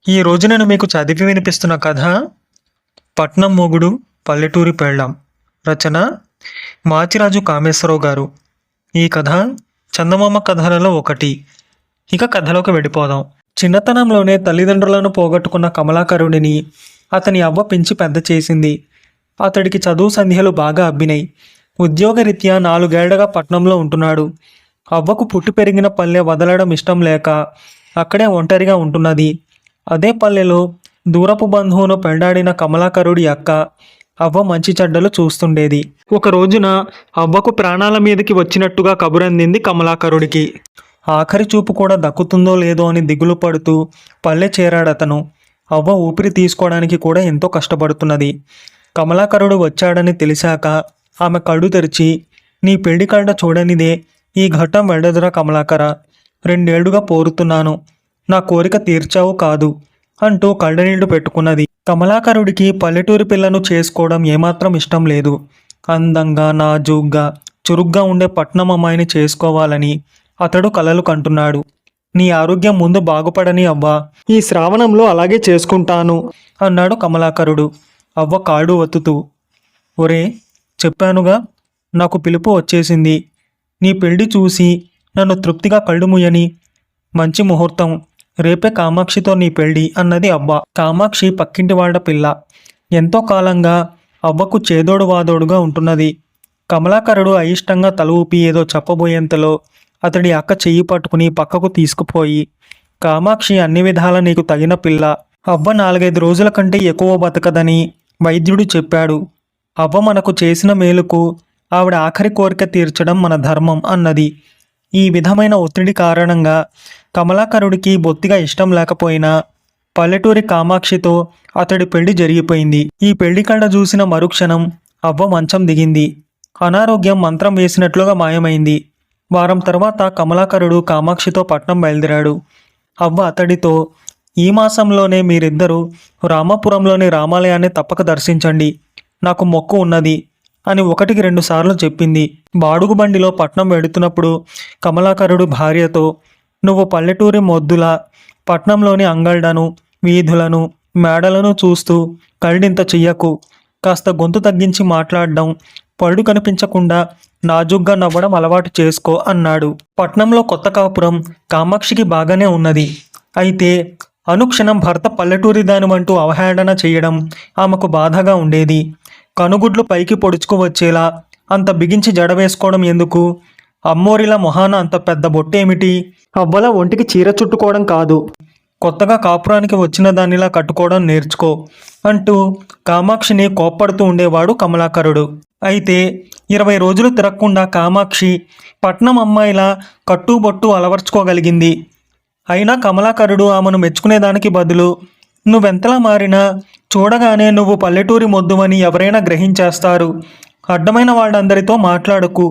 ఈ రోజు నేను మీకు చదివి వినిపిస్తున్న కథ పట్నం మొగుడు పల్లెటూరి పెళ్ళాం. రచన మాచిరాజు కామేశ్వరరావు గారు. ఈ కథ చందమామ కథలలో ఒకటి. ఇక కథలోకి వెళ్ళిపోదాం. చిన్నతనంలోనే తల్లిదండ్రులను పోగొట్టుకున్న కమలాకరుడిని అతని అవ్వ పెంచి పెద్ద చేసింది. అతడికి చదువు సంధ్యలు బాగా అబ్బినాయి. ఉద్యోగరీత్యా 4 ఏళ్లుగా పట్నంలో ఉంటున్నాడు. అవ్వకు పుట్టి పెరిగిన పల్లె వదలడం ఇష్టం లేక అక్కడే ఒంటరిగా ఉంటున్నది. అదే పల్లెలో దూరపు బంధువును పెండాడిన కమలాకరుడి అక్క అవ్వ మంచి చెడ్డలు చూస్తుండేది. ఒక రోజున అవ్వకు ప్రాణాల మీదకి వచ్చినట్టుగా కబురందింది కమలాకరుడికి. ఆఖరి చూపు కూడా దక్కుతుందో లేదో అని దిగులు పడుతూ పల్లె చేరాడతను. అవ్వ ఊపిరి తీసుకోవడానికి కూడా ఎంతో కష్టపడుతున్నది. కమలాకరుడు వచ్చాడని తెలిసాక ఆమె కళ్ళు తెరిచి, నీ పెళ్లి కళ్ళ చూడనిదే ఈ ఘట్టం వెళ్ళదురా కమలాకర, 2 ఏళ్లుగా పోరుతున్నాను, నా కోరిక తీర్చావు కాదు అంటూ కళ్ళనీళ్లు పెట్టుకున్నది. కమలాకరుడికి పల్లెటూరి పిల్లను చేసుకోవడం ఏమాత్రం ఇష్టం లేదు. అందంగా, నాజూగ్గా, చురుగ్గా ఉండే పట్నం అమ్మాయిని చేసుకోవాలని అతడు కలలు కంటున్నాడు. నీ ఆరోగ్యం ముందు బాగుపడని అవ్వ, ఈ శ్రావణంలో అలాగే చేసుకుంటాను అన్నాడు కమలాకరుడు అవ్వ కాడు ఒత్తుతూ. ఒరే, చెప్పానుగా, నాకు పిలుపు వచ్చేసింది. నీ పెళ్లి చూసి నన్ను తృప్తిగా కళ్ళు ముయ్యని. మంచి ముహూర్తం, రేపే కామాక్షితో నీ పెళ్ళి అన్నది అవ్వ. కామాక్షి పక్కింటి వాళ్ళ పిల్ల. ఎంతో కాలంగా అవ్వకు చేదోడు వాదోడుగా ఉంటున్నది. కమలాకరుడు అయిష్టంగా తల ఊపి ఏదో చెప్పబోయేంతలో అతడి అక్క చెయ్యి పట్టుకుని పక్కకు తీసుకుపోయి, కామాక్షి అన్ని విధాలా నీకు తగిన పిల్ల. అవ్వ 4-5 రోజుల కంటే ఎక్కువ బతకదని వైద్యుడు చెప్పాడు. అవ్వ మనకు చేసిన మేలుకు ఆవిడ ఆఖరి కోరిక తీర్చడం మన ధర్మం అన్నది. ఈ విధమైన ఒత్తిడి కారణంగా కమలాకరుడికి బొత్తిగా ఇష్టం లేకపోయినా పల్లెటూరి కామాక్షితో అతడి పెళ్లి జరిగిపోయింది. ఈ పెళ్లి కళ్ళ చూసిన మరుక్షణం అవ్వ మంచం దిగింది. అనారోగ్యం మంత్రం వేసినట్లుగా మాయమైంది. వారం తర్వాత కమలాకరుడు కామాక్షితో పట్నం బయలుదేరాడు. అవ్వ అతడితో, ఈ మాసంలోనే మీరిద్దరూ రామాపురంలోని రామాలయాన్ని తప్పక దర్శించండి, నాకు మొక్కు ఉన్నది అని 1-2 సార్లు చెప్పింది. బాడుగు బండిలో పట్నం వెడుతున్నప్పుడు కమలాకరుడు భార్యతో, నువ్వు పల్లెటూరి మొద్దులా పట్నంలోని అంగళ్ళను, వీధులను, మేడలను చూస్తూ కళ్ళింత చెయ్యకు, కాస్త గొంతు తగ్గించి మాట్లాడడం, పళ్ళు కనిపించకుండా నాజుగ్గా నవ్వడం అలవాటు చేసుకో అన్నాడు. పట్నంలో కొత్త కాపురం కామాక్షికి బాగానే ఉన్నది. అయితే అనుక్షణం భర్త పల్లెటూరి దానివంటూ అవహేళన చేయడం ఆమెకు బాధగా ఉండేది. కనుగుడ్లు పైకి పొడుచుకు వచ్చేలా అంత బిగించి జడ వేసుకోవడం ఎందుకు? అమ్మోరిలా మొహాన అంత పెద్ద బొట్టేమిటి? అవ్వల ఒంటికి చీర చుట్టుకోవడం కాదు, కొత్తగా కాపురానికి వచ్చిన దానిలా కట్టుకోవడం నేర్చుకో అంటూ కామాక్షిని కోప్పడుతూ ఉండేవాడు కమలాకరుడు. అయితే 20 రోజులు తిరగకుండా కామాక్షి పట్నం అమ్మాయిలా కట్టుబొట్టు అలవర్చుకోగలిగింది. అయినా కమలాకరుడు ఆమెను మెచ్చుకునేదానికి బదులు, నువ్వెంతలా మారినా చూడగానే నువ్వు పల్లెటూరి మొద్దువని ఎవరైనా గ్రహించేస్తారు, అడ్డమైన వాళ్ళందరితో మాట్లాడకు,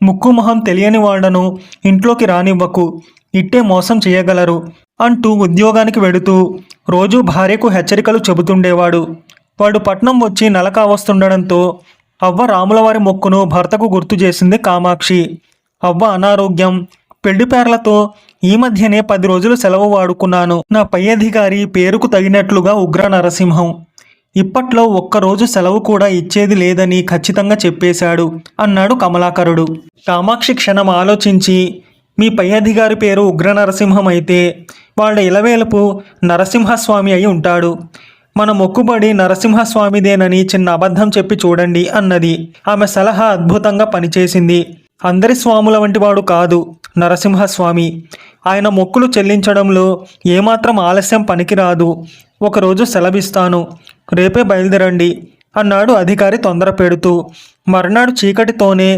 ముక్కు మొహం తెలియని వాళ్లను ఇంట్లోకి రానివ్వకు, ఇట్టే మోసం చేయగలరు అంటూ ఉద్యోగానికి వెడుతూ రోజూ భార్యకు హెచ్చరికలు చెబుతుండేవాడు. వాడు పట్నం వచ్చి నెల కావస్తుండడంతో అవ్వ రాములవారి మొక్కును భర్తకు గుర్తు చేసింది కామాక్షి. అవ్వ అనారోగ్యం, పెళ్లిపేర్లతో ఈ మధ్యనే 10 రోజులు సెలవు వాడుకున్నాను. నా పై అధికారి పేరుకు తగినట్లుగా ఉగ్ర నరసింహం. ఇప్పట్లో 1 రోజు సెలవు కూడా ఇచ్చేది లేదని ఖచ్చితంగా చెప్పేశాడు అన్నాడు కమలాకరుడు. కామాక్షి క్షణం ఆలోచించి, మీ పై అధికారి పేరు ఉగ్ర నరసింహం అయితే వాళ్ళ ఇలవేలుపు నరసింహస్వామి అయి ఉంటాడు. మన మొక్కుబడి నరసింహస్వామిదేనని చిన్న అబద్ధం చెప్పి చూడండి అన్నది. ఆమె సలహా అద్భుతంగా పనిచేసింది. అందరి స్వాముల వంటి వాడు కాదు నరసింహస్వామి. ఆయన మొక్కులు చెల్లించడంలో ఏమాత్రం ఆలస్యం పనికిరాదు. ఒకరోజు సెలవిస్తాను, రేపే బయలుదేరండి అన్నాడు అధికారి తొందర పెడుతూ. మర్నాడు చీకటితోనే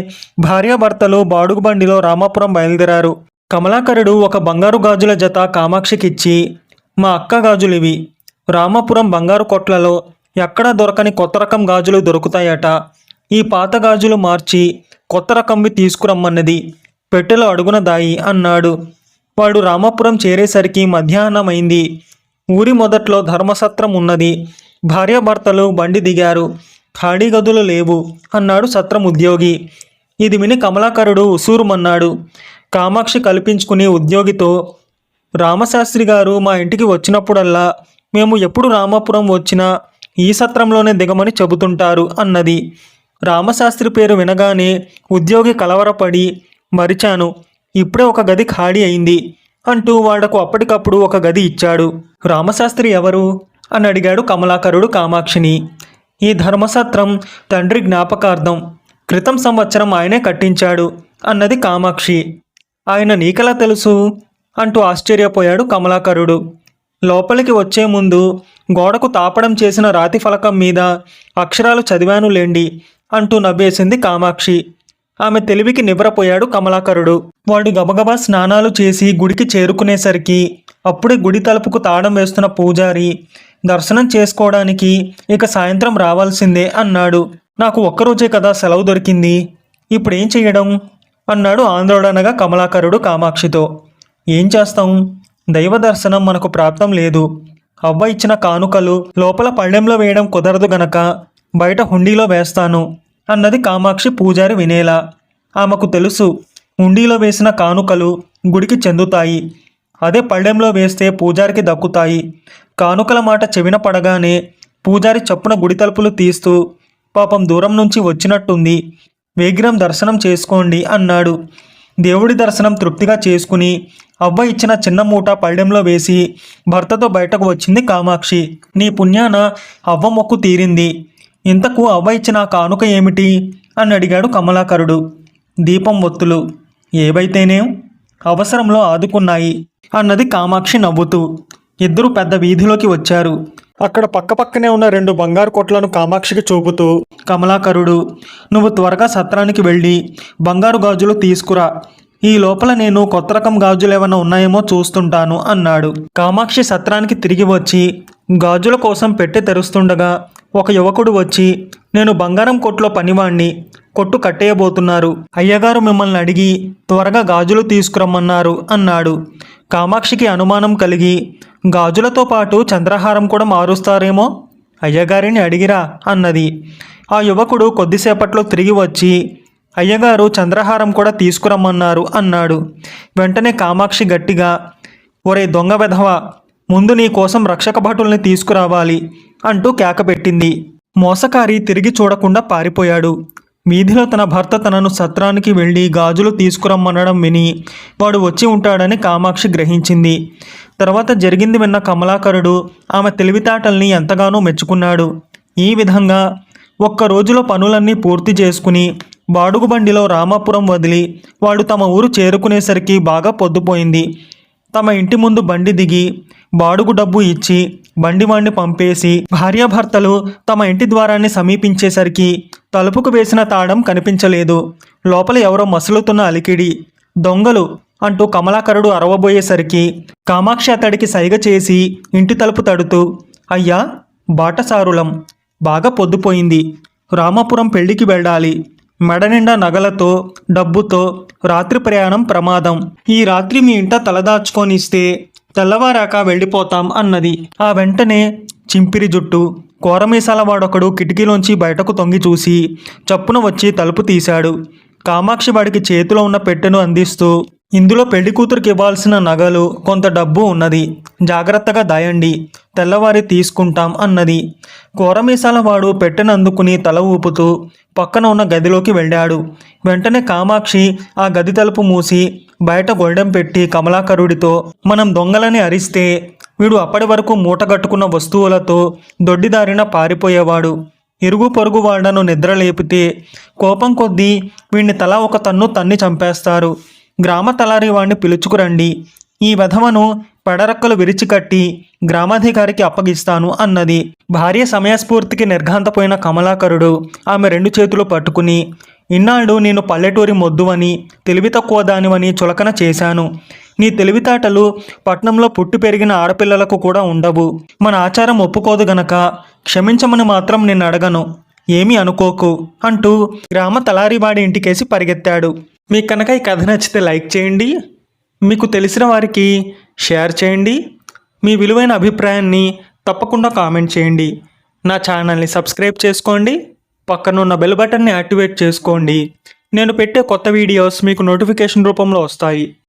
భార్యాభర్తలు బాడుగు బండిలో రామాపురం బయలుదేరారు. కమలాకరుడు ఒక బంగారు గాజుల జత కామాక్షికిచ్చి, మా అక్క గాజులివి, రామాపురం బంగారు కొట్లలో ఎక్కడా దొరకని కొత్త రకం గాజులు దొరుకుతాయట, ఈ పాత గాజులు మార్చి కొత్త రకంవి తీసుకురమ్మన్నది, పెట్టెలో అడుగున దాయి అన్నాడు. వాడు రామాపురం చేరేసరికి మధ్యాహ్నం అయింది. ఊరి మొదట్లో ధర్మసత్రం ఉన్నది. భార్యాభర్తలు బండి దిగారు. ఖాళీ గదులు లేవు అన్నాడు సత్రం ఉద్యోగి. ఇది విని కమలాకరుడు ఉసూరుమన్నాడు. కామాక్షి కల్పించుకుని ఉద్యోగితో, రామశాస్త్రి గారు మా ఇంటికి వచ్చినప్పుడల్లా మేము ఎప్పుడు రామాపురం వచ్చినా ఈ సత్రంలోనే దిగమని చెబుతుంటారు అన్నది. రామశాస్త్రి పేరు వినగానే ఉద్యోగి కలవరపడి మరిచాను, ఇప్పుడే ఒక గది ఖాళీ అయింది అంటూ వాళ్లకు అప్పటికప్పుడు ఒక గది ఇచ్చాడు. రామశాస్త్రి ఎవరు అని అడిగాడు కమలాకరుడు కామాక్షిని. ఈ ధర్మసత్రం తండ్రి జ్ఞాపకార్థం క్రితం సంవత్సరం ఆయనే కట్టించాడు అన్నది కామాక్షి. ఆయన నీకెలా తెలుసు అంటూ ఆశ్చర్యపోయాడు కమలాకరుడు. లోపలికి వచ్చే ముందు గోడకు తాపడం చేసిన రాతి ఫలకం మీద అక్షరాలు చదివానులేండి అంటూ నవ్వేసింది కామాక్షి. ఆమె తెలివికి నివ్వరపోయాడు కమలాకరుడు. వాడు గబగబా స్నానాలు చేసి గుడికి చేరుకునేసరికి అప్పుడే గుడి తలుపుకు తాళం వేస్తున్న పూజారి దర్శనం చేసుకోవడానికి ఇక సాయంత్రం రావాల్సిందే అన్నాడు. నాకు ఒక్కరోజే కదా సెలవు దొరికింది, ఇప్పుడేం చెయ్యడం అన్నాడు ఆందోళనగా కమలాకరుడు కామాక్షితో. ఏం చేస్తాం, దైవ దర్శనం మనకు ప్రాప్తం లేదు. అవ్వ ఇచ్చిన కానుకలు లోపల పళ్ళెంలో వేయడం కుదరదు గనక బయట హుండీలో వేస్తాను అన్నది కామాక్షి పూజారి వినేలా. ఆమెకు తెలుసు, హుండీలో వేసిన కానుకలు గుడికి చెందుతాయి, అదే పళ్ళెంలో వేస్తే పూజారికి దక్కుతాయి. కానుకల మాట చెవిన పడగానే పూజారి చప్పున గుడి తలుపులు తీస్తూ, పాపం దూరం నుంచి వచ్చినట్టుంది, వేగిరం దర్శనం చేసుకోండి అన్నాడు. దేవుడి దర్శనం తృప్తిగా చేసుకుని అవ్వ ఇచ్చిన చిన్న మూట పళ్ళెంలో వేసి భర్తతో బయటకు వచ్చింది కామాక్షి. నీ పుణ్యాన అవ్వ మొక్కు తీరింది. ఇంతకు అవ్వ ఇచ్చిన కానుక ఏమిటి అని అడిగాడు కమలాకరుడు. దీపం ఒత్తులు. ఏవైతేనేం అవసరంలో ఆదుకున్నాయి అన్నది కామాక్షి నవ్వుతూ. ఇద్దరు పెద్ద వీధిలోకి వచ్చారు. అక్కడ పక్కపక్కనే ఉన్న 2 బంగారు కొట్లను కామాక్షికి చూపుతూ, కమలాకరుడు, నువ్వు త్వరగా సత్రానికి వెళ్ళి బంగారు గాజులు తీసుకురా, ఈ లోపల నేను కొత్త రకం గాజులు ఏమైనా ఉన్నాయేమో చూస్తుంటాను అన్నాడు. కామాక్షి సత్రానికి తిరిగి వచ్చి గాజుల కోసం పెట్టె తెరుస్తుండగా ఒక యువకుడు వచ్చి, నేను బంగారం కొట్లో పనివాణ్ణి, కొట్టు కట్టేయబోతున్నారు, అయ్యగారు మిమ్మల్ని అడిగి త్వరగా గాజులు తీసుకురమ్మన్నారు అన్నాడు. కామాక్షికి అనుమానం కలిగి, గాజులతో పాటు చంద్రహారం కూడా మారుస్తారేమో, అయ్యగారిని అడిగిరా అన్నది. ఆ యువకుడు కొద్దిసేపట్లో తిరిగి వచ్చి, అయ్యగారు చంద్రహారం కూడా తీసుకురమ్మన్నారు అన్నాడు. వెంటనే కామాక్షి గట్టిగా, ఒరే దొంగ వెధవ, ముందు నీ కోసం రక్షక భటుల్ని తీసుకురావాలి అంటూ కేకపెట్టింది. మోసకారి తిరిగి చూడకుండా పారిపోయాడు. వీధిలో తన భర్త తనను సత్రానికి వెళ్ళి గాజులు తీసుకురమ్మనడం విని వాడు వచ్చి ఉంటాడని కామాక్షి గ్రహించింది. తర్వాత జరిగింది విన్న కమలాకరుడు ఆమె తెలివితేటల్ని ఎంతగానో మెచ్చుకున్నాడు. ఈ విధంగా ఒక్క రోజులో పనులన్నీ పూర్తి చేసుకుని బాడుగు బండిలో రామాపురం వదిలి వాడు తమ ఊరు చేరుకునేసరికి బాగా పొద్దుపోయింది. తమ ఇంటి ముందు బండి దిగి బాడుగు డబ్బు ఇచ్చి బండివాణ్ణి పంపేసి భార్యాభర్తలు తమ ఇంటి ద్వారాన్ని సమీపించేసరికి తలుపుకు వేసిన తాళం కనిపించలేదు. లోపల ఎవరో మసులుతున్న అలికిడి. దొంగలు అంటూ కమలాకరుడు అరవబోయేసరికి కామాక్షి అతడికి సైగ చేసి ఇంటి తలుపు తడుతూ, అయ్యా బాటసారులం, బాగా పొద్దుపోయింది, రామాపురం పెళ్లికి వెళ్ళాలి, మెడ నిండా నగలతో డబ్బుతో రాత్రి ప్రయాణం ప్రమాదం, ఈ రాత్రి మీ ఇంట తలదాచుకొనిస్తే తెల్లవారాక వెళ్ళిపోతాం అన్నది. ఆ వెంటనే చింపిరి జుట్టు కోరమీసాల వాడొకడు కిటికీలోంచి బయటకు తొంగి చూసి చప్పున వచ్చి తలుపు తీశాడు. కామాక్షి వాడికి చేతిలో ఉన్న పెట్టెను అందిస్తూ, ఇందులో పెళ్లి కూతురికి ఇవ్వాల్సిన నగలు కొంత డబ్బు ఉన్నది, జాగ్రత్తగా దాయండి, తెల్లవారి తీసుకుంటాం అన్నది. కోరమీసాల వాడు పెట్టెను అందుకుని తల ఊపుతూ పక్కన ఉన్న గదిలోకి వెళ్ళాడు. వెంటనే కామాక్షి ఆ గది తలుపు మూసి బయట గొళ్ళెం పెట్టి కమలాకరుడితో, మనం దొంగలని అరిస్తే వీడు అప్పటి వరకు మూటగట్టుకున్న వస్తువులతో దొడ్డిదారిన పారిపోయేవాడు, ఇరుగు పొరుగు వాళ్లను నిద్ర లేపితే కోపం కొద్దీ వీడిని తలా ఒక తన్ను తన్ని చంపేస్తారు, గ్రామ తలారి వాడిని పిలుచుకురండి, ఈ వెధవను పెడరక్కలు విరిచికట్టి గ్రామాధికారికి అప్పగిస్తాను అన్నది. భార్య సమయస్ఫూర్తికి నిర్ఘాంతపోయిన కమలాకరుడు ఆమె 2 చేతులు పట్టుకుని, ఇన్నాళ్ళు నేను పల్లెటూరి మొద్దువని తెలివి తక్కువ దానివని చులకన చేశాను, నీ తెలివితేటలు పట్నంలో పుట్టి పెరిగిన ఆడపిల్లలకు కూడా ఉండవు, మన ఆచారం ఒప్పుకోదు గనక క్షమించమని మాత్రం నిన్ను అడగను, ఏమీ అనుకోకు అంటూ గ్రామ తలారివాడి ఇంటికేసి పరిగెత్తాడు. మీకు కనుక ఈ కథ నచ్చితే లైక్ చేయండి, మీకు తెలిసిన వారికి షేర్ చేయండి, మీ విలువైన అభిప్రాయాన్ని తప్పకుండా కామెంట్ చేయండి. నా ఛానల్ని సబ్స్క్రైబ్ చేసుకోండి, పక్కనున్న బెల్ బటన్ని యాక్టివేట్ చేసుకోండి. నేను పెట్టే కొత్త వీడియోస్ మీకు నోటిఫికేషన్ రూపంలో వస్తాయి.